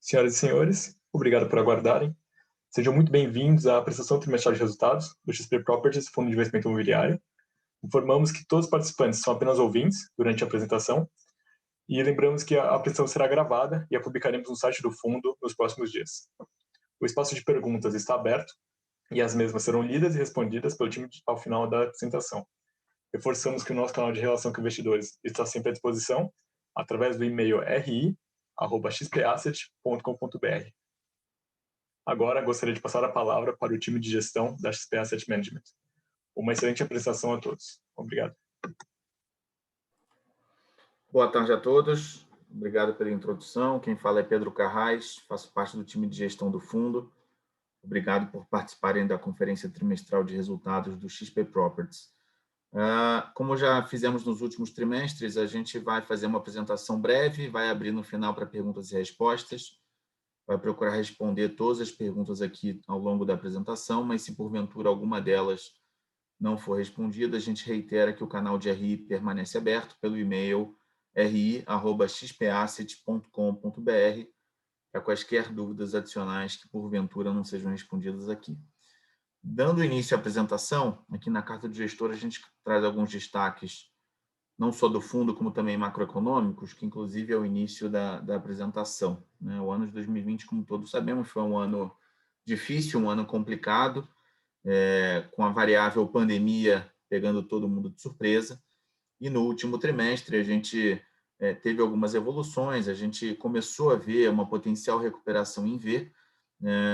Senhoras e senhores, obrigado por aguardarem. Sejam muito bem-vindos à prestação trimestral de resultados do XP Properties, Fundo de Investimento Imobiliário. Informamos que todos os participantes são apenas ouvintes durante a apresentação e lembramos que a apresentação será gravada e a publicaremos no site do fundo nos próximos dias. O espaço de perguntas está aberto e as mesmas serão lidas e respondidas pelo time ao final da apresentação. Reforçamos que o nosso canal de relação com investidores está sempre à disposição através do e-mail ri@xpasset.com.br. Agora, gostaria de passar a palavra para o time de gestão da XP Asset Management. Uma excelente apresentação a todos. Obrigado. Boa tarde a todos. Obrigado pela introdução. Quem fala é Pedro Carrais, faço parte do time de gestão do fundo. Obrigado por participarem da conferência trimestral de resultados do XP Properties. Como já fizemos nos últimos trimestres, a gente vai fazer uma apresentação breve, vai abrir no final para perguntas e respostas, vai procurar responder todas as perguntas aqui ao longo da apresentação, mas se porventura alguma delas não for respondida, a gente reitera que o canal de RI permanece aberto pelo e-mail ri@xpasset.com.br para quaisquer dúvidas adicionais que porventura não sejam respondidas aqui. Dando início à apresentação, aqui na carta do gestor a gente traz alguns destaques, não só do fundo, como também macroeconômicos, que inclusive é o início da apresentação. O ano de 2020, como todos sabemos, foi um ano difícil, um ano complicado, com a variável pandemia pegando todo mundo de surpresa. E no último trimestre a gente teve algumas evoluções, a gente começou a ver uma potencial recuperação em V,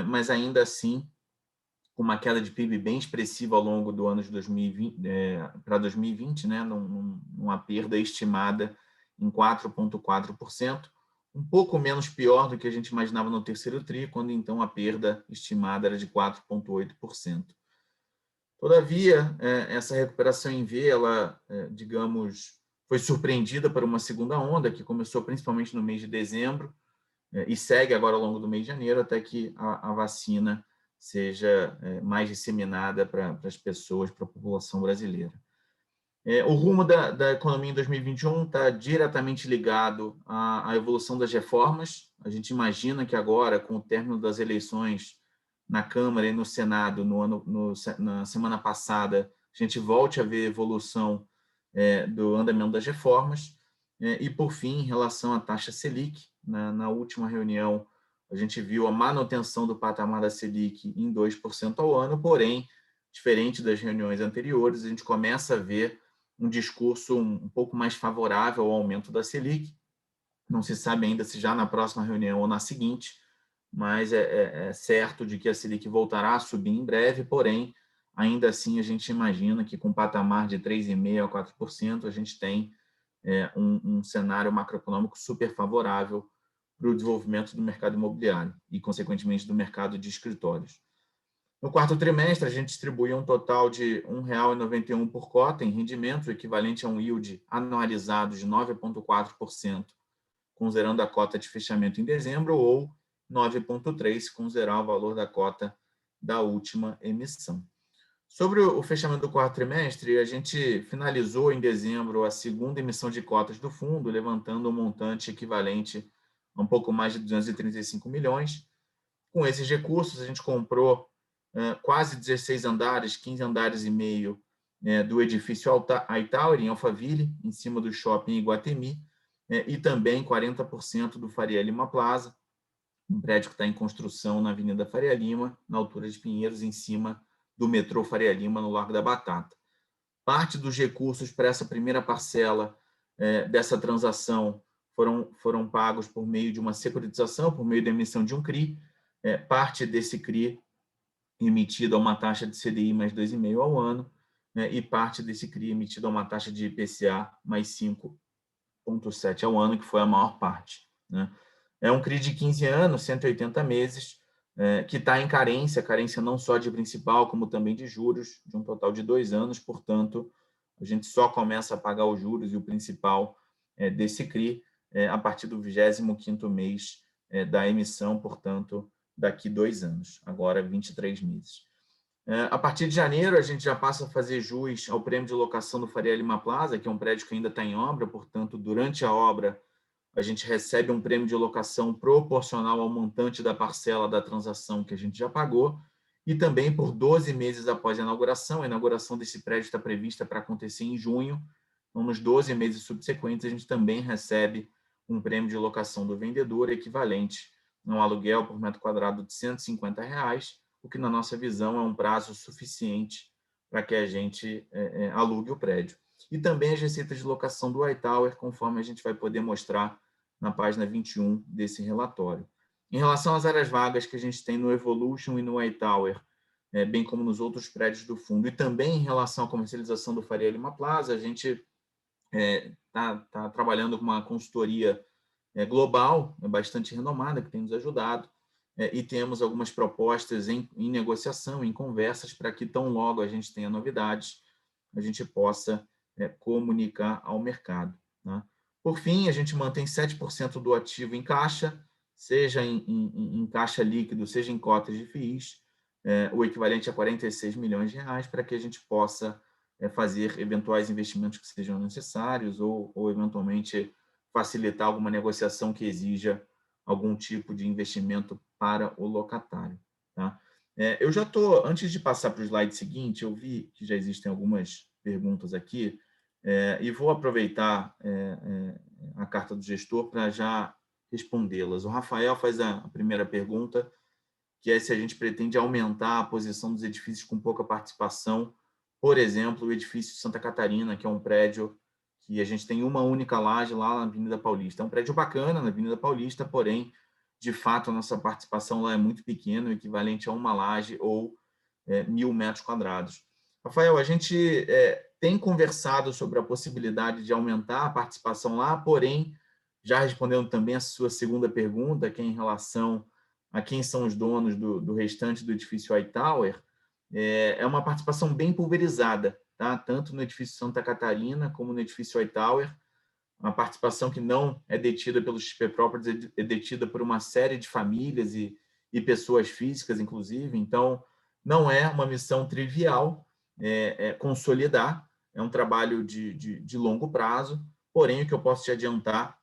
mas ainda assim, com uma queda de PIB bem expressiva ao longo do ano de 2020 para 2020, numa perda estimada em 4,4%, um pouco menos pior do que a gente imaginava no terceiro TRI, quando então a perda estimada era de 4,8%. Todavia, essa recuperação em V, ela, digamos, foi surpreendida por uma segunda onda, que começou principalmente no mês de dezembro e segue agora ao longo do mês de janeiro, até que a vacina seja mais disseminada para as pessoas, para a população brasileira. O rumo da economia em 2021 está diretamente ligado à evolução das reformas. A gente imagina que agora, com o término das eleições na Câmara e no Senado na semana passada, a gente volte a ver evolução do andamento das reformas. E, por fim, em relação à taxa Selic, na última reunião, a gente viu a manutenção do patamar da Selic em 2% ao ano, porém, diferente das reuniões anteriores, a gente começa a ver um discurso um pouco mais favorável ao aumento da Selic. Não se sabe ainda se já na próxima reunião ou na seguinte, mas é certo de que a Selic voltará a subir em breve, porém, ainda assim, a gente imagina que com patamar de 3,5% a 4%, a gente tem um cenário macroeconômico super favorável para o desenvolvimento do mercado imobiliário e, consequentemente, do mercado de escritórios. No quarto trimestre, a gente distribuiu um total de R$ 1,91 por cota em rendimento, equivalente a um yield anualizado de 9,4%, considerando a cota de fechamento em dezembro, ou 9,3%, considerar o valor da cota da última emissão. Sobre o fechamento do quarto trimestre, a gente finalizou em dezembro a segunda emissão de cotas do fundo, levantando um montante equivalente a um pouco mais de 235 milhões. Com esses recursos, a gente comprou quase 16 andares, 15 andares e meio do edifício iTower, em Alphaville, em cima do shopping Iguatemi, e também 40% do Faria Lima Plaza, um prédio que está em construção na Avenida Faria Lima, na altura de Pinheiros, em cima do metrô Faria Lima, no Largo da Batata. Parte dos recursos para essa primeira parcela dessa transação foram pagos por meio de uma securitização, por meio da emissão de um CRI, parte desse CRI emitido a uma taxa de CDI mais 2,5% ao ano, e parte desse CRI emitido a uma taxa de IPCA mais 5,7% ao ano, que foi a maior parte. É um CRI de 15 anos, 180 meses, que está em carência não só de principal, como também de juros, de um total de 2 anos, portanto, a gente só começa a pagar os juros e o principal desse CRI a partir do 25º mês da emissão, portanto, daqui 2 anos, agora 23 meses. A partir de janeiro, a gente já passa a fazer jus ao prêmio de locação do Faria Lima Plaza, que é um prédio que ainda está em obra, portanto, durante a obra, a gente recebe um prêmio de locação proporcional ao montante da parcela da transação que a gente já pagou, e também por 12 meses após a inauguração desse prédio está prevista para acontecer em junho, então nos 12 meses subsequentes a gente também recebe um prêmio de locação do vendedor equivalente a um aluguel por metro quadrado de R$ 150, o que na nossa visão é um prazo suficiente para que a gente alugue o prédio. E também as receitas de locação do iTower, conforme a gente vai poder mostrar na página 21 desse relatório. Em relação às áreas vagas que a gente tem no Evolution e no iTower, bem como nos outros prédios do fundo, e também em relação à comercialização do Faria Lima Plaza, a gente está trabalhando com uma consultoria global, bastante renomada, que tem nos ajudado, e temos algumas propostas em negociação, em conversas, para que tão logo a gente tenha novidades, a gente possa comunicar ao mercado. Né? Por fim, a gente mantém 7% do ativo em caixa, seja em caixa líquido, seja em cotas de FIIs, o equivalente a R$ 46 milhões, para que a gente possa fazer eventuais investimentos que sejam necessários ou eventualmente facilitar alguma negociação que exija algum tipo de investimento para o locatário. Tá? Eu já estou, antes de passar para o slide seguinte, eu vi que já existem algumas perguntas aqui, e vou aproveitar a carta do gestor para já respondê-las. O Rafael faz a primeira pergunta, que é se a gente pretende aumentar a posição dos edifícios com pouca participação, por exemplo, o edifício Santa Catarina, que é um prédio que a gente tem uma única laje lá na Avenida Paulista. É um prédio bacana na Avenida Paulista, porém, de fato, a nossa participação lá é muito pequena, equivalente a uma laje ou 1.000 metros quadrados. Rafael, a gente tem conversado sobre a possibilidade de aumentar a participação lá, porém, já respondendo também a sua segunda pergunta, que é em relação a quem são os donos do restante do edifício iTower, é uma participação bem pulverizada, tá? Tanto no edifício Santa Catarina como no edifício iTower, uma participação que não é detida pelos XP Properties, é detida por uma série de famílias e pessoas físicas, inclusive. Então, não é uma missão trivial consolidar, é um trabalho de longo prazo, porém, o que eu posso te adiantar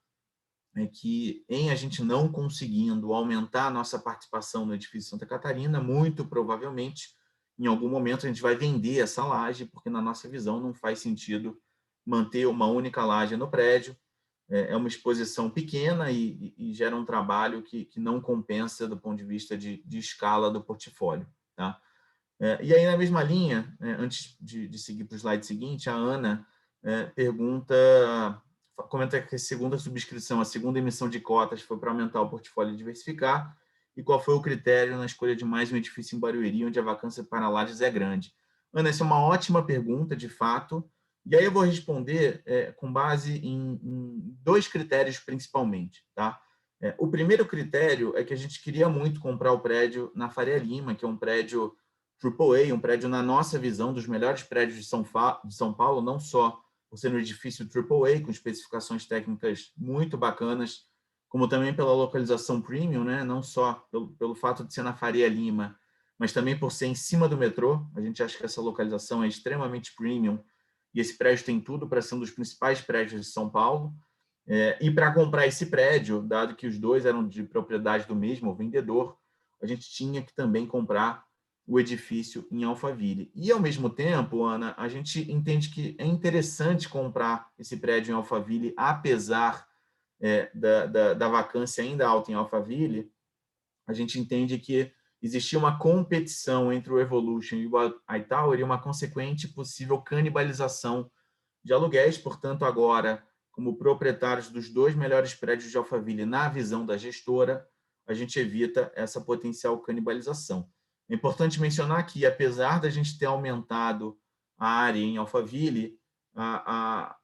é que, em a gente não conseguindo aumentar a nossa participação no edifício Santa Catarina, muito provavelmente, em algum momento, a gente vai vender essa laje, porque, na nossa visão, não faz sentido manter uma única laje no prédio. É uma exposição pequena e gera um trabalho que não compensa do ponto de vista de escala do portfólio. Tá? E aí, na mesma linha, antes de seguir para o slide seguinte, a Ana comenta que a segunda subscrição, a segunda emissão de cotas foi para aumentar o portfólio e diversificar, e qual foi o critério na escolha de mais um edifício em Barueri, onde a vacância para lajes é grande. Ana, essa é uma ótima pergunta, de fato, e aí eu vou responder com base em dois critérios principalmente. Tá? O primeiro critério é que a gente queria muito comprar o prédio na Faria Lima, que é um prédio AAA, um prédio, na nossa visão, dos melhores prédios de São Paulo, não só por ser um edifício AAA, com especificações técnicas muito bacanas, como também pela localização premium, né? Não só pelo fato de ser na Faria Lima, mas também por ser em cima do metrô. A gente acha que essa localização é extremamente premium, e esse prédio tem tudo para ser um dos principais prédios de São Paulo. E para comprar esse prédio, dado que os dois eram de propriedade do mesmo vendedor, a gente tinha que também comprar o edifício em Alphaville. E, ao mesmo tempo, Ana, a gente entende que é interessante comprar esse prédio em Alphaville, apesar da vacância ainda alta em Alphaville. A gente entende que existia uma competição entre o Evolution e o iTower e uma consequente possível canibalização de aluguéis. Portanto, agora, como proprietários dos dois melhores prédios de Alphaville, na visão da gestora, a gente evita essa potencial canibalização. É importante mencionar que, apesar da gente ter aumentado a área em Alphaville, a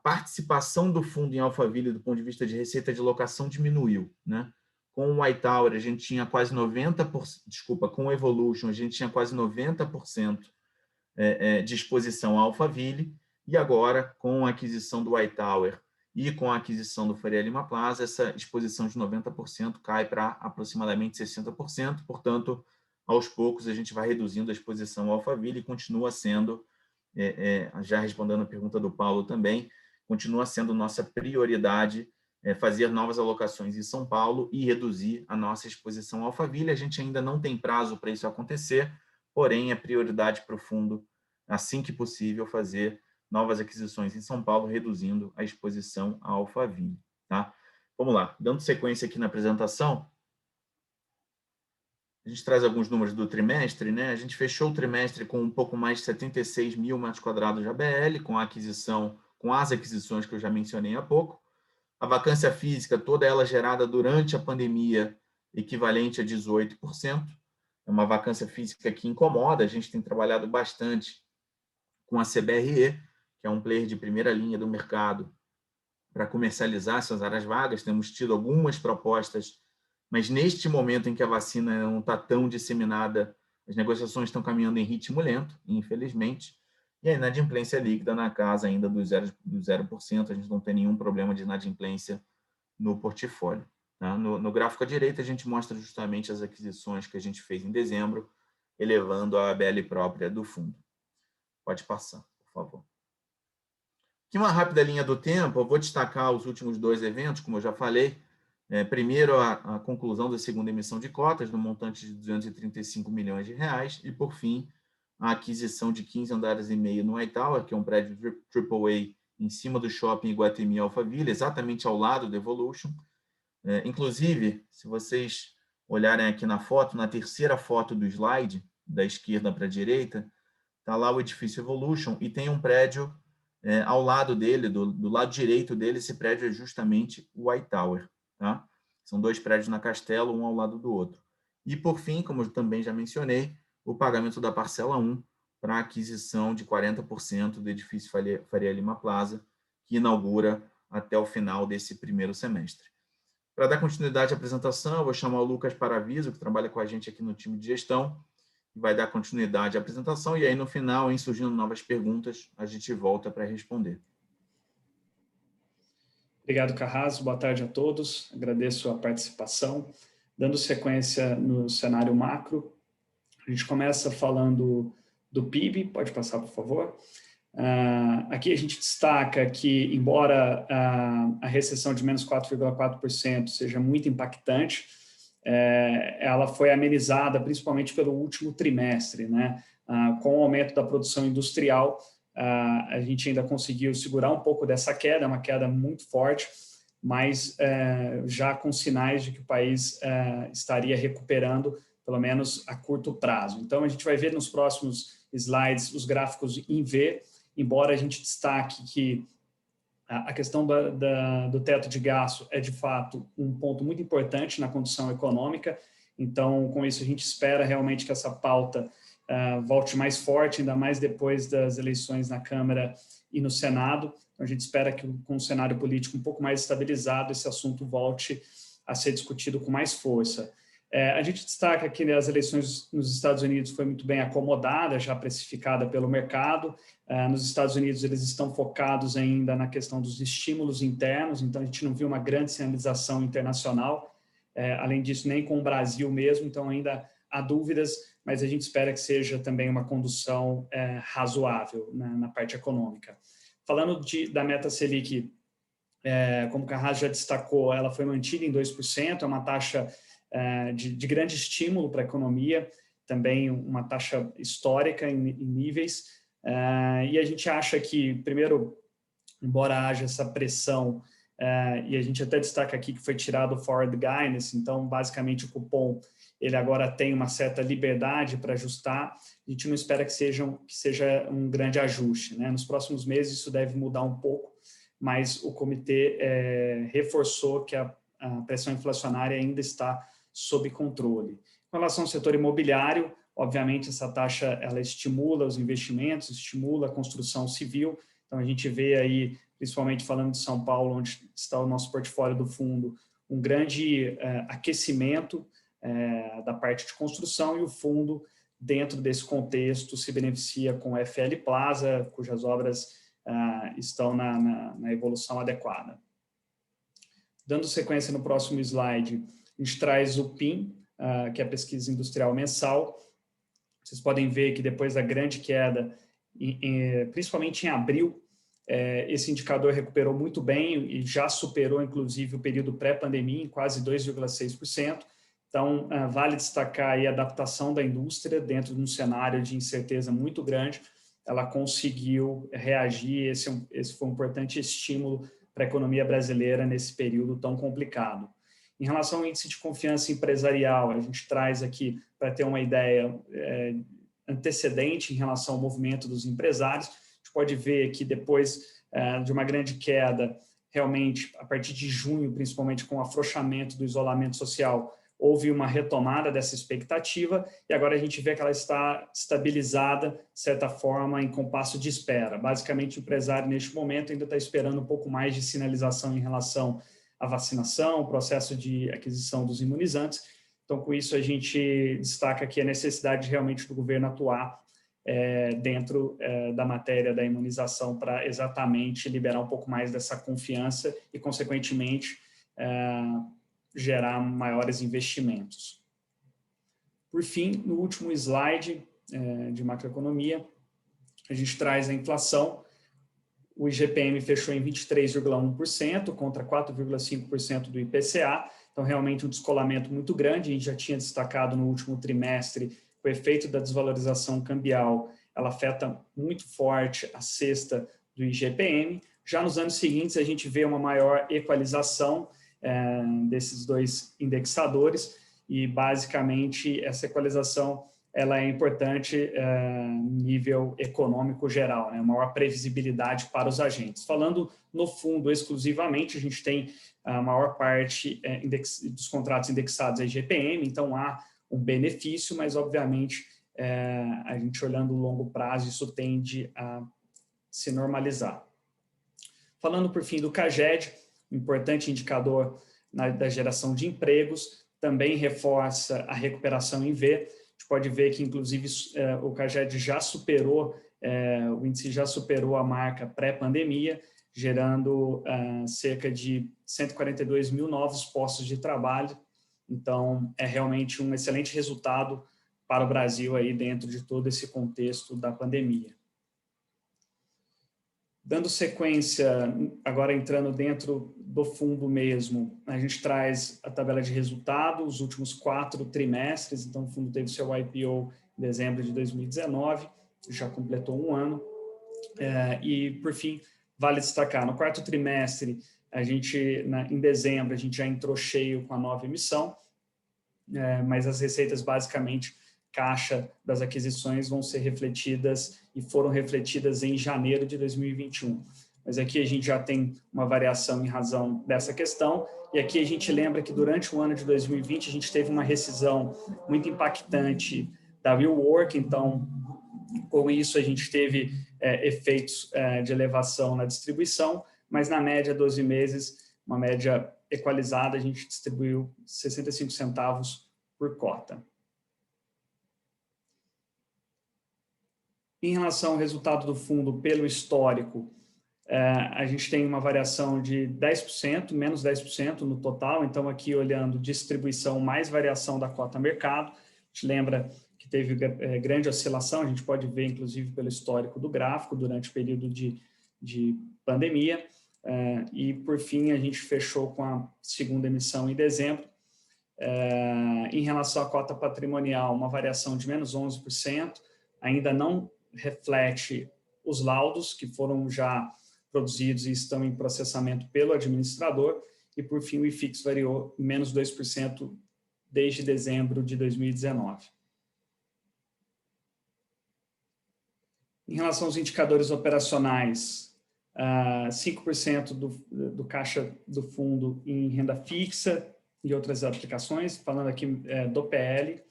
participação do fundo em Alphaville, do ponto de vista de receita de locação, diminuiu. Né? Com o iTower, a gente tinha quase 90%, com o Evolution, a gente tinha quase 90% de exposição a Alphaville, e agora, com a aquisição do iTower e com a aquisição do Faria Lima Plaza, essa exposição de 90% cai para aproximadamente 60%, portanto, aos poucos a gente vai reduzindo a exposição ao Alphaville e continua sendo, já respondendo a pergunta do Paulo também, continua sendo nossa prioridade fazer novas alocações em São Paulo e reduzir a nossa exposição ao Alphaville. A gente ainda não tem prazo para isso acontecer, porém, é prioridade para o fundo, assim que possível, fazer novas aquisições em São Paulo, reduzindo a exposição ao Alphaville. Tá? Vamos lá, dando sequência aqui na apresentação, a gente traz alguns números do trimestre, né? A gente fechou o trimestre com um pouco mais de 76 mil metros quadrados de ABL, com as aquisições que eu já mencionei há pouco. A vacância física, toda ela gerada durante a pandemia, equivalente a 18%. É uma vacância física que incomoda. A gente tem trabalhado bastante com a CBRE, que é um player de primeira linha do mercado, para comercializar essas áreas vagas. Temos tido algumas propostas, mas neste momento em que a vacina não está tão disseminada, as negociações estão caminhando em ritmo lento, infelizmente, e a inadimplência líquida na casa ainda do 0%, a gente não tem nenhum problema de inadimplência no portfólio. Tá? No gráfico à direita, a gente mostra justamente as aquisições que a gente fez em dezembro, elevando a ABL própria do fundo. Pode passar, por favor. Aqui uma rápida linha do tempo, eu vou destacar os últimos 2 eventos, como eu já falei. Primeiro, a conclusão da segunda emissão de cotas, no montante de 235 milhões de reais, e, por fim, a aquisição de 15 andares e meio no Hightower, que é um prédio AAA em cima do shopping Iguatemi Alphaville, exatamente ao lado do Evolution. Inclusive, se vocês olharem aqui na foto, na terceira foto do slide, da esquerda para a direita, está lá o edifício Evolution e tem um prédio ao lado dele, do lado direito dele, esse prédio é justamente o Hightower. Tá? São 2 prédios na Castelo, um ao lado do outro. E, por fim, como eu também já mencionei, o pagamento da parcela 1 para a aquisição de 40% do edifício Faria Lima Plaza, que inaugura até o final desse primeiro semestre. Para dar continuidade à apresentação, eu vou chamar o Lucas Paraviso, que trabalha com a gente aqui no time de gestão, que vai dar continuidade à apresentação, e aí no final, em surgindo novas perguntas, a gente volta para responder. Obrigado, Carrasco. Boa tarde a todos. Agradeço a participação. Dando sequência no cenário macro, a gente começa falando do PIB. Pode passar, por favor. Aqui a gente destaca que, embora a recessão de menos 4,4% seja muito impactante, ela foi amenizada principalmente pelo último trimestre, né? Com o aumento da produção industrial, a gente ainda conseguiu segurar um pouco dessa queda, uma queda muito forte, mas já com sinais de que o país estaria recuperando, pelo menos a curto prazo. Então, a gente vai ver nos próximos slides os gráficos em V, embora a gente destaque que a questão do teto de gasto é, de fato, um ponto muito importante na condução econômica. Então, com isso, a gente espera realmente que essa pauta volte mais forte, ainda mais depois das eleições na Câmara e no Senado. Então, a gente espera que, com o cenário político um pouco mais estabilizado, esse assunto volte a ser discutido com mais força. A gente destaca que as eleições nos Estados Unidos foi muito bem acomodada, já precificada pelo mercado. Nos Estados Unidos, eles estão focados ainda na questão dos estímulos internos, então a gente não viu uma grande sinalização internacional. Além disso, nem com o Brasil mesmo, então ainda há dúvidas, mas a gente espera que seja também uma condução razoável na parte econômica. Falando da meta Selic, como o Carrasco já destacou, ela foi mantida em 2%, é uma taxa de grande estímulo para a economia, também uma taxa histórica em níveis, e a gente acha que, primeiro, embora haja essa pressão, e a gente até destaca aqui que foi tirado o forward guidance, então, basicamente, o cupom ele agora tem uma certa liberdade para ajustar, a gente não espera que seja um grande ajuste, né? Nos próximos meses isso deve mudar um pouco, mas o comitê reforçou que a pressão inflacionária ainda está sob controle. Com relação ao setor imobiliário, obviamente essa taxa ela estimula os investimentos, estimula a construção civil, então a gente vê aí, principalmente falando de São Paulo, onde está o nosso portfólio do fundo, um grande aquecimento da parte de construção, e o fundo, dentro desse contexto, se beneficia com o FL Plaza, cujas obras estão na evolução adequada. Dando sequência no próximo slide, a gente traz o PIN, que é a pesquisa industrial mensal. Vocês podem ver que depois da grande queda, principalmente em abril, esse indicador recuperou muito bem e já superou, inclusive, o período pré-pandemia em quase 2,6%. Então, vale destacar aí a adaptação da indústria dentro de um cenário de incerteza muito grande. Ela conseguiu reagir, esse foi um importante estímulo para a economia brasileira nesse período tão complicado. Em relação ao índice de confiança empresarial, a gente traz aqui, para ter uma ideia antecedente em relação ao movimento dos empresários. A gente pode ver que depois de uma grande queda, realmente, a partir de junho, principalmente com o afrouxamento do isolamento social, houve uma retomada dessa expectativa e agora a gente vê que ela está estabilizada, de certa forma, em compasso de espera. Basicamente, o empresário, neste momento, ainda está esperando um pouco mais de sinalização em relação à vacinação, o processo de aquisição dos imunizantes. Então, com isso, a gente destaca aqui a necessidade realmente do governo atuar dentro da matéria da imunização para exatamente liberar um pouco mais dessa confiança e, consequentemente, gerar maiores investimentos. Por fim, no último slide de macroeconomia, a gente traz a inflação. O IGPM fechou em 23,1% contra 4,5% do IPCA, então realmente um descolamento muito grande. A gente já tinha destacado no último trimestre o efeito da desvalorização cambial, ela afeta muito forte a cesta do IGPM. Já nos anos seguintes, a gente vê uma maior equalização desses dois indexadores e, basicamente, essa equalização ela é importante no nível econômico geral, né? Maior previsibilidade para os agentes. Falando no fundo exclusivamente, a gente tem a maior parte dos contratos indexados a IGPM, então há um benefício, mas, obviamente, a gente olhando o longo prazo, isso tende a se normalizar. Falando, por fim, do CAGED, importante indicador da geração de empregos, também reforça a recuperação em V. A gente pode ver que, inclusive, o CAGED já superou, o índice já superou a marca pré-pandemia, gerando cerca de 142 mil novos postos de trabalho. Então, é realmente um excelente resultado para o Brasil aí dentro de todo esse contexto da pandemia. Dando sequência, agora entrando dentro do fundo mesmo, a gente traz a tabela de resultado, os últimos 4 trimestres, então o fundo teve seu IPO em dezembro de 2019, já completou um ano, e por fim, vale destacar, no 4º trimestre, em dezembro, a gente já entrou cheio com a nova emissão, mas as receitas basicamente caixa das aquisições vão ser refletidas e foram refletidas em janeiro de 2021. Mas aqui a gente já tem uma variação em razão dessa questão, e aqui a gente lembra que durante o ano de 2020 a gente teve uma rescisão muito impactante da WeWork, então com isso a gente teve efeitos de elevação na distribuição, mas na média 12 meses, uma média equalizada, a gente distribuiu 65 centavos por cota. Em relação ao resultado do fundo pelo histórico, a gente tem uma variação de 10%, menos 10% no total, então aqui olhando distribuição mais variação da cota mercado, a gente lembra que teve grande oscilação, a gente pode ver inclusive pelo histórico do gráfico durante o período de pandemia, e por fim a gente fechou com a segunda emissão em dezembro. Em relação à cota patrimonial, uma variação de menos 11%, ainda não reflete os laudos que foram já produzidos e estão em processamento pelo administrador, e por fim o IFIX variou em menos 2% desde dezembro de 2019. Em relação aos indicadores operacionais, 5% do caixa do fundo em renda fixa e outras aplicações, falando aqui do PL,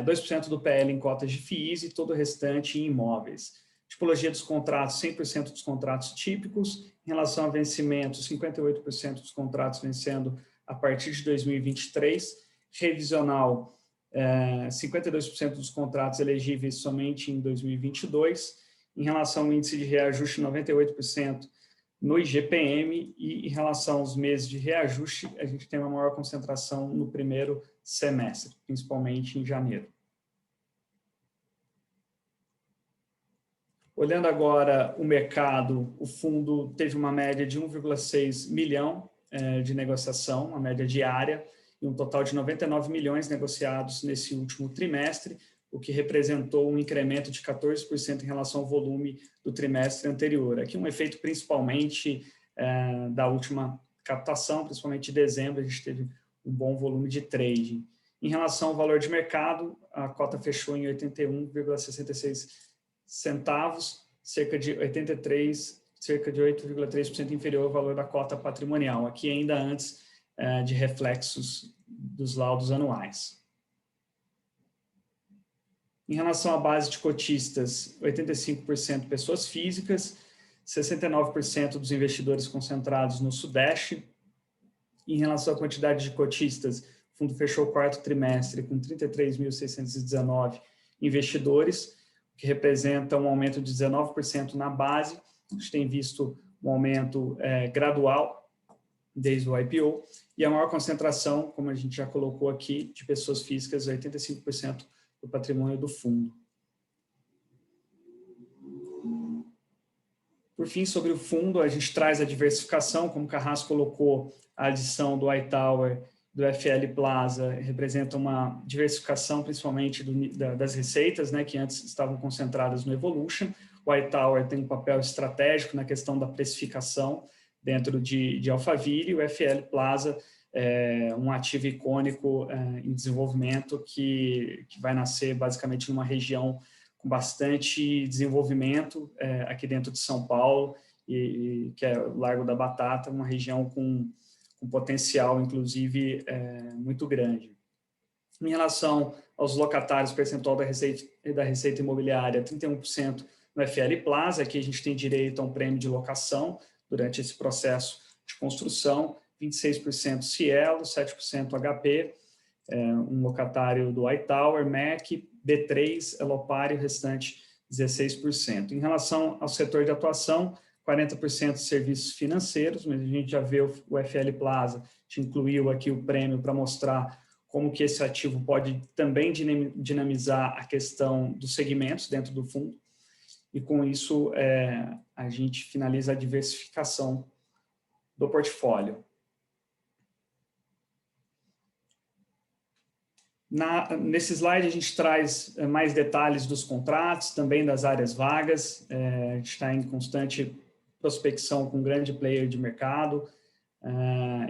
2% do PL em cotas de FIIs e todo o restante em imóveis. Tipologia dos contratos, 100% dos contratos típicos. Em relação a vencimentos, 58% dos contratos vencendo a partir de 2023. Revisional, 52% dos contratos elegíveis somente em 2022. Em relação ao índice de reajuste, 98% no IGPM, e em relação aos meses de reajuste, a gente tem uma maior concentração no primeiro semestre, principalmente em janeiro. Olhando agora o mercado, o fundo teve uma média de 1,6 milhão de negociação, uma média diária, e um total de 99 milhões negociados nesse último trimestre, o que representou um incremento de 14% em relação ao volume do trimestre anterior. Aqui um efeito principalmente da última captação, principalmente em dezembro, a gente teve um bom volume de trading. Em relação ao valor de mercado, a cota fechou em 81,66 centavos, cerca de 8,3% inferior ao valor da cota patrimonial, aqui ainda antes de reflexos dos laudos anuais. Em relação à base de cotistas, 85% pessoas físicas, 69% dos investidores concentrados no Sudeste. Em relação à quantidade de cotistas, o fundo fechou o quarto trimestre com 33.619 investidores, que representa um aumento de 19% na base. A gente tem visto um aumento gradual desde o IPO, e a maior concentração, como a gente já colocou aqui, de pessoas físicas, 85% do patrimônio do fundo. Por fim, sobre o fundo, a gente traz a diversificação, como o Carrasco colocou, a adição do iTower, do FL Plaza, representa uma diversificação, principalmente das receitas, né, que antes estavam concentradas no Evolution. O iTower tem um papel estratégico na questão da precificação dentro de Alphaville, e o FL Plaza é um ativo icônico em desenvolvimento que vai nascer basicamente numa região com bastante desenvolvimento aqui dentro de São Paulo, que é o Largo da Batata, uma região com potencial, inclusive, muito grande. Em relação aos locatários, percentual da receita imobiliária, 31% no FL Plaza, aqui a gente tem direito a um prêmio de locação durante esse processo de construção, 26% Cielo, 7% HP, um locatário do iTower, MEC, B3, Elopar e o restante 16%. Em relação ao setor de atuação, 40% de serviços financeiros, mas a gente já vê o FL Plaza, a gente incluiu aqui o prêmio para mostrar como que esse ativo pode também dinamizar a questão dos segmentos dentro do fundo, e com isso a gente finaliza a diversificação do portfólio. Nesse slide a gente traz mais detalhes dos contratos, também das áreas vagas, a gente está em constante prospecção com um grande player de mercado,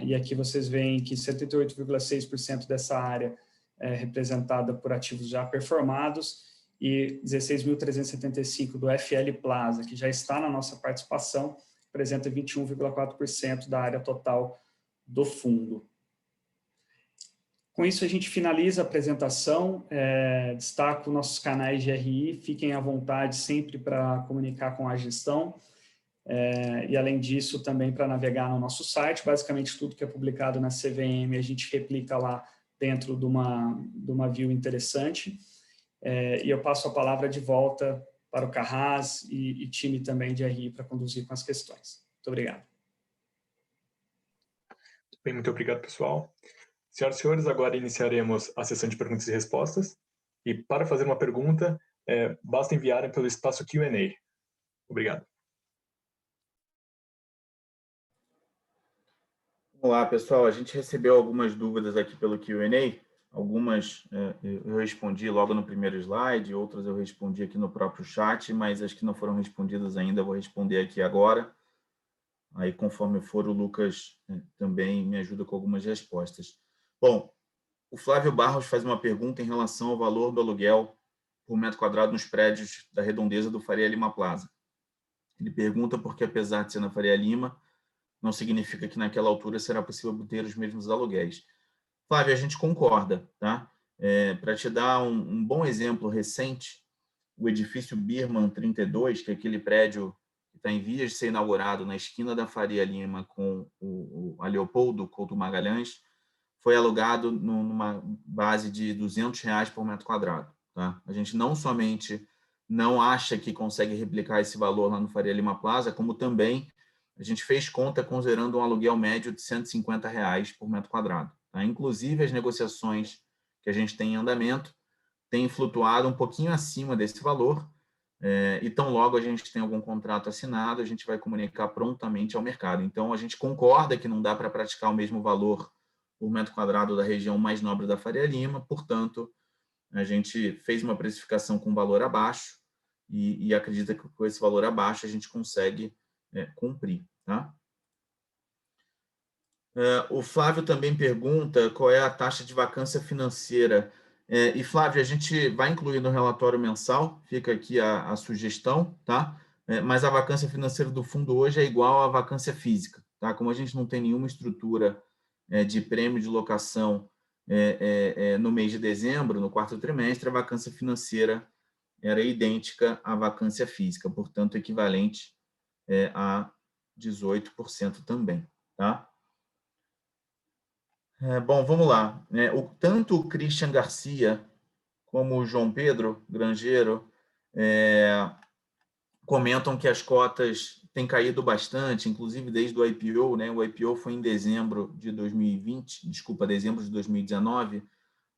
e aqui vocês veem que 78,6% dessa área é representada por ativos já performados e 16.375 do FL Plaza, que já está na nossa participação, representa 21,4% da área total do fundo. Com isso, a gente finaliza a apresentação, destaco nossos canais de RI, fiquem à vontade sempre para comunicar com a gestão, e além disso também para navegar no nosso site, basicamente tudo que é publicado na CVM a gente replica lá dentro de uma view interessante, e eu passo a palavra de volta para o Carras e time também de RI para conduzir com as questões. Muito obrigado. Bem, muito obrigado, pessoal. Senhoras e senhores, agora iniciaremos a sessão de perguntas e respostas. E para fazer uma pergunta, basta enviarem pelo espaço Q&A. Obrigado. Olá, pessoal. A gente recebeu algumas dúvidas aqui pelo Q&A. Algumas eu respondi logo no primeiro slide, outras eu respondi aqui no próprio chat, mas as que não foram respondidas ainda eu vou responder aqui agora. Aí, conforme for, o Lucas também me ajuda com algumas respostas. Bom, o Flávio Barros faz uma pergunta em relação ao valor do aluguel por metro quadrado nos prédios da Redondeza do Faria Lima Plaza. Ele pergunta porque, apesar de ser na Faria Lima, não significa que naquela altura será possível obter os mesmos aluguéis. Flávio, a gente concorda, tá? Para te dar um bom exemplo recente, o edifício Birman 32, que é aquele prédio que está em vias de ser inaugurado na esquina da Faria Lima com a Leopoldo Couto Magalhães, foi alugado numa base de R$200 por metro quadrado. Tá? A gente não somente não acha que consegue replicar esse valor lá no Faria Lima Plaza, como também a gente fez conta considerando um aluguel médio de R$150 por metro quadrado. Tá? Inclusive, as negociações que a gente tem em andamento têm flutuado um pouquinho acima desse valor, e tão logo a gente tem algum contrato assinado, a gente vai comunicar prontamente ao mercado. Então, a gente concorda que não dá para praticar o mesmo valor por metro quadrado da região mais nobre da Faria Lima, portanto, a gente fez uma precificação com valor abaixo e acredita que com esse valor abaixo a gente consegue cumprir. Tá? O Flávio também pergunta qual é a taxa de vacância financeira. E, Flávio, a gente vai incluir no relatório mensal, fica aqui a sugestão, tá? Mas a vacância financeira do fundo hoje é igual à vacância física. Tá? Como a gente não tem nenhuma estrutura de prêmio de locação no mês de dezembro, no quarto trimestre, a vacância financeira era idêntica à vacância física, portanto, equivalente a 18% também. Tá? Bom, vamos lá. Tanto o Christian Garcia como o João Pedro Grangeiro comentam que as cotas têm caído bastante, inclusive desde o IPO, né? O IPO foi em dezembro de 2020, desculpa, dezembro de 2019,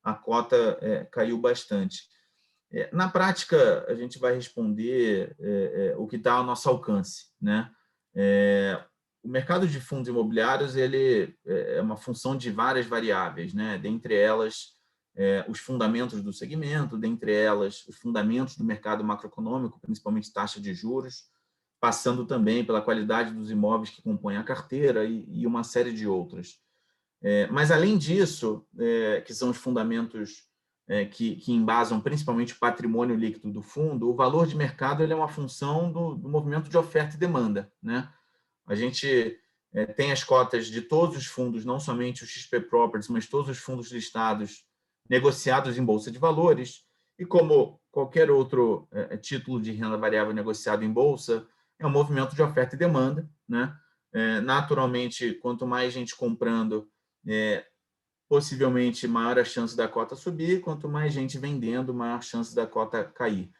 a cota caiu bastante. Na prática, a gente vai responder o que está ao nosso alcance, né? O mercado de fundos imobiliários ele é uma função de várias variáveis, né? Dentre elas, os fundamentos do segmento, dentre elas, os fundamentos do mercado macroeconômico, principalmente taxa de juros, passando também pela qualidade dos imóveis que compõem a carteira e uma série de outras. Mas, além disso, que são os fundamentos que embasam principalmente o patrimônio líquido do fundo, o valor de mercado ele é uma função do movimento de oferta e demanda, né? A gente tem as cotas de todos os fundos, não somente o XP Properties, mas todos os fundos listados negociados em bolsa de valores. E como qualquer outro título de renda variável negociado em bolsa, é um movimento de oferta e demanda, né? Naturalmente, quanto mais gente comprando, possivelmente maior a chance da cota subir, quanto mais gente vendendo, maior a chance da cota cair.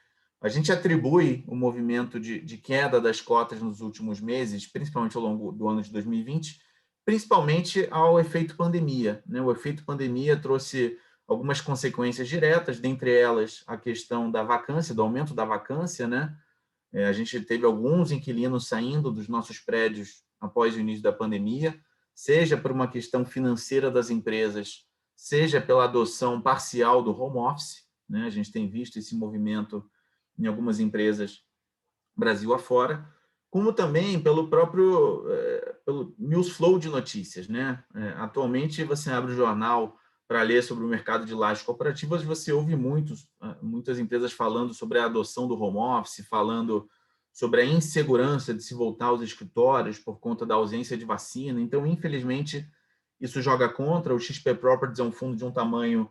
A gente atribui o movimento de queda das cotas nos últimos meses, principalmente ao longo do ano de 2020, principalmente ao efeito pandemia, né? O efeito pandemia trouxe algumas consequências diretas, dentre elas a questão da vacância, do aumento da vacância, né? A gente teve alguns inquilinos saindo dos nossos prédios após o início da pandemia, seja por uma questão financeira das empresas, seja pela adoção parcial do home office, né? A gente tem visto esse movimento em algumas empresas Brasil afora, como também pelo próprio pelo news flow de notícias, né? Atualmente, você abre o jornal para ler sobre o mercado de lajes cooperativas, você ouve muitas empresas falando sobre a adoção do home office, falando sobre a insegurança de se voltar aos escritórios por conta da ausência de vacina. Então, infelizmente, isso joga contra. O XP Properties é um fundo de um tamanho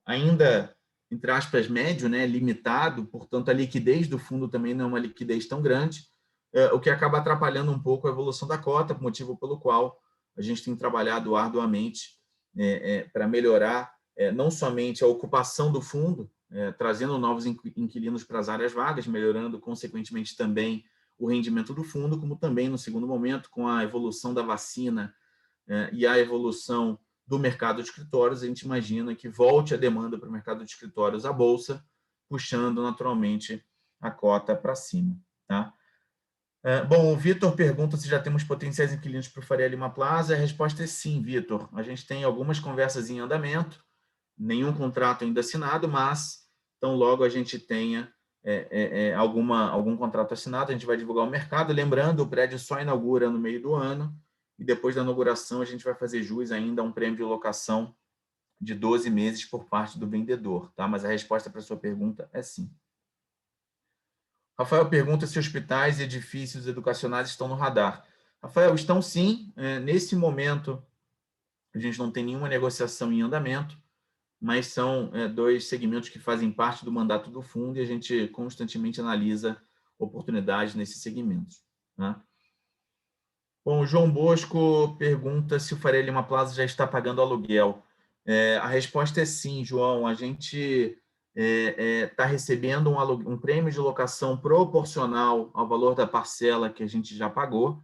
ainda, entre aspas, médio, né, limitado, portanto, a liquidez do fundo também não é uma liquidez tão grande, o que acaba atrapalhando um pouco a evolução da cota, motivo pelo qual a gente tem trabalhado arduamente para melhorar não somente a ocupação do fundo, trazendo novos inquilinos para as áreas vagas, melhorando, consequentemente, também o rendimento do fundo, como também, no segundo momento, com a evolução da vacina e a evolução do mercado de escritórios, a gente imagina que volte a demanda para o mercado de escritórios à bolsa, puxando naturalmente a cota para cima. Tá? Bom, o Vitor pergunta se já temos potenciais inquilinos para o Faria Lima Plaza. A resposta é sim, Vitor. A gente tem algumas conversas em andamento, nenhum contrato ainda assinado, mas tão logo a gente tenha algum contrato assinado, a gente vai divulgar o mercado. Lembrando, o prédio só inaugura no meio do ano, e depois da inauguração a gente vai fazer jus ainda a um prêmio de locação de 12 meses por parte do vendedor, tá? Mas a resposta para a sua pergunta é sim. Rafael pergunta se hospitais e edifícios educacionais estão no radar. Rafael, estão sim. Nesse momento, a gente não tem nenhuma negociação em andamento, mas são dois segmentos que fazem parte do mandato do fundo e a gente constantemente analisa oportunidades nesses segmentos. Né? Bom, o João Bosco pergunta se o Faria Lima Plaza já está pagando aluguel. A resposta é sim, João. A gente está recebendo um prêmio de locação proporcional ao valor da parcela que a gente já pagou,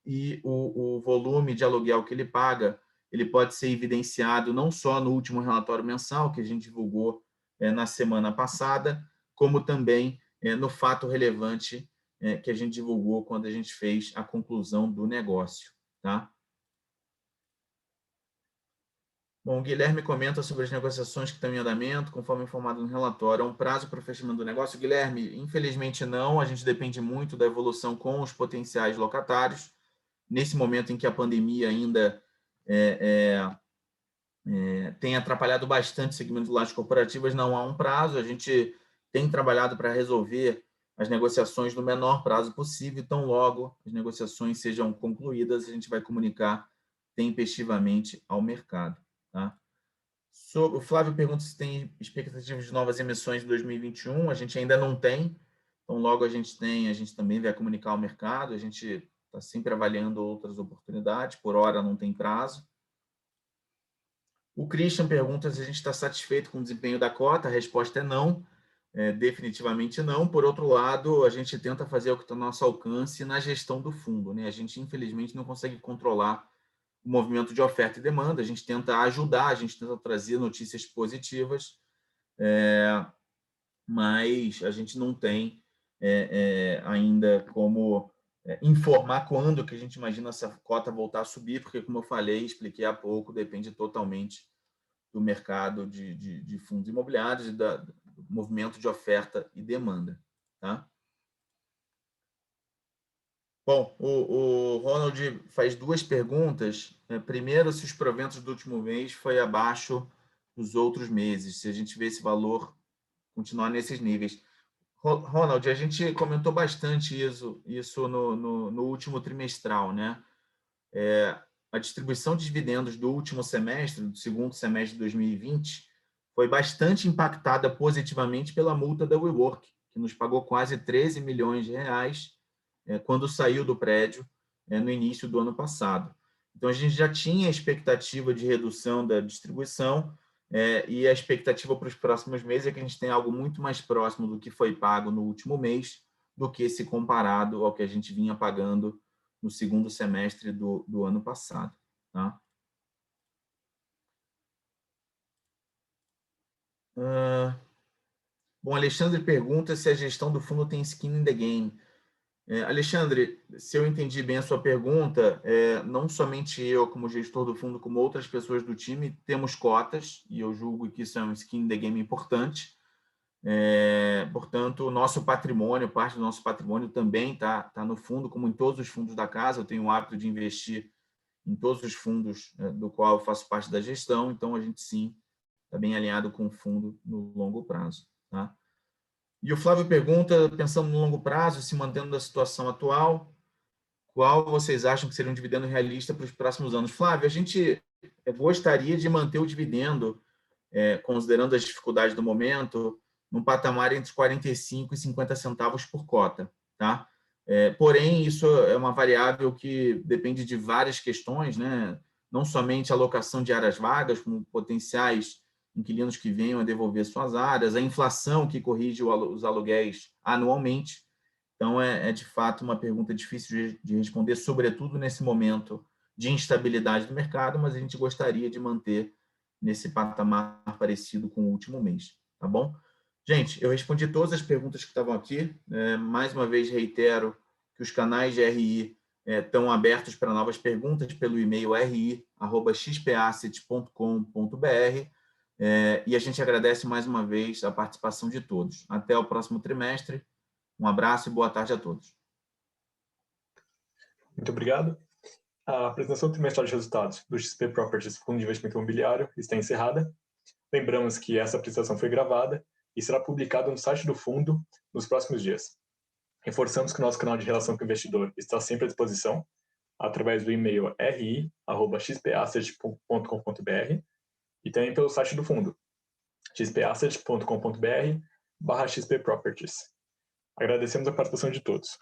e o volume de aluguel que ele paga, ele pode ser evidenciado não só no último relatório mensal que a gente divulgou na semana passada, como também no fato relevante que a gente divulgou quando a gente fez a conclusão do negócio. Tá? Bom, o Guilherme comenta sobre as negociações que estão em andamento, conforme informado no relatório. Há um prazo para o fechamento do negócio? Guilherme, infelizmente não, a gente depende muito da evolução com os potenciais locatários. Nesse momento em que a pandemia ainda tem atrapalhado bastante o segmento de lajes corporativas, não há um prazo, a gente tem trabalhado para resolver as negociações no menor prazo possível, tão logo as negociações sejam concluídas, a gente vai comunicar tempestivamente ao mercado. Tá? O Flávio pergunta se tem expectativas de novas emissões de 2021. A gente ainda não tem. Então, logo a gente tem, a gente também vai comunicar ao mercado. A gente está sempre avaliando outras oportunidades. Por hora, não tem prazo. O Christian pergunta se a gente está satisfeito com o desempenho da cota. A resposta é não. Definitivamente não. Por outro lado, a gente tenta fazer o que está ao nosso alcance na gestão do fundo, né? A gente, infelizmente, não consegue controlar o movimento de oferta e demanda, a gente tenta ajudar, a gente tenta trazer notícias positivas, mas a gente não tem ainda como informar quando que a gente imagina essa cota voltar a subir, porque, como eu falei, expliquei há pouco, depende totalmente do mercado de fundos imobiliários e do movimento de oferta e demanda. Tá? Bom, o Ronald faz duas perguntas. Primeiro, se os proventos do último mês foi abaixo dos outros meses, se a gente vê esse valor continuar nesses níveis. Ronald, a gente comentou bastante isso no último trimestral, né? A distribuição de dividendos do último semestre, do segundo semestre de 2020, foi bastante impactada positivamente pela multa da WeWork, que nos pagou quase 13 milhões de reais quando saiu do prédio no início do ano passado. Então, a gente já tinha a expectativa de redução da distribuição e a expectativa para os próximos meses é que a gente tenha algo muito mais próximo do que foi pago no último mês do que se comparado ao que a gente vinha pagando no segundo semestre do ano passado. Tá? Bom, Alexandre pergunta se a gestão do fundo tem skin in the game. Alexandre, se eu entendi bem a sua pergunta, não somente eu, como gestor do fundo, como outras pessoas do time, temos cotas, e eu julgo que isso é um skin in the game importante. Portanto, o nosso patrimônio, parte do nosso patrimônio também está no fundo, como em todos os fundos da casa. Eu tenho o hábito de investir em todos os fundos do qual eu faço parte da gestão, então a gente sim está bem alinhado com o fundo no longo prazo. Tá? E o Flávio pergunta, pensando no longo prazo, se mantendo na situação atual, qual vocês acham que seria um dividendo realista para os próximos anos? Flávio, a gente gostaria de manter o dividendo, considerando as dificuldades do momento, num patamar entre 45 e 50 centavos por cota. Tá? Porém, isso é uma variável que depende de várias questões, né? Não somente a alocação de áreas vagas, como potenciais inquilinos que venham a devolver suas áreas, a inflação que corrige os aluguéis anualmente. Então, de fato uma pergunta difícil de responder, sobretudo nesse momento de instabilidade do mercado, mas a gente gostaria de manter nesse patamar parecido com o último mês. Tá bom? Gente, eu respondi todas as perguntas que estavam aqui. Mais uma vez, reitero que os canais de RI estão abertos para novas perguntas pelo e-mail ri@xpasset.com.br. E a gente agradece mais uma vez a participação de todos. Até o próximo trimestre. Um abraço e boa tarde a todos. Muito obrigado. A apresentação trimestral de resultados do XP Properties Fundo de Investimento Imobiliário está encerrada. Lembramos que essa apresentação foi gravada e será publicada no site do fundo nos próximos dias. Reforçamos que o nosso canal de relação com o investidor está sempre à disposição, através do e-mail ri@xpasset.com.br e também pelo site do fundo, xpasset.com.br/xpproperties. Agradecemos a participação de todos.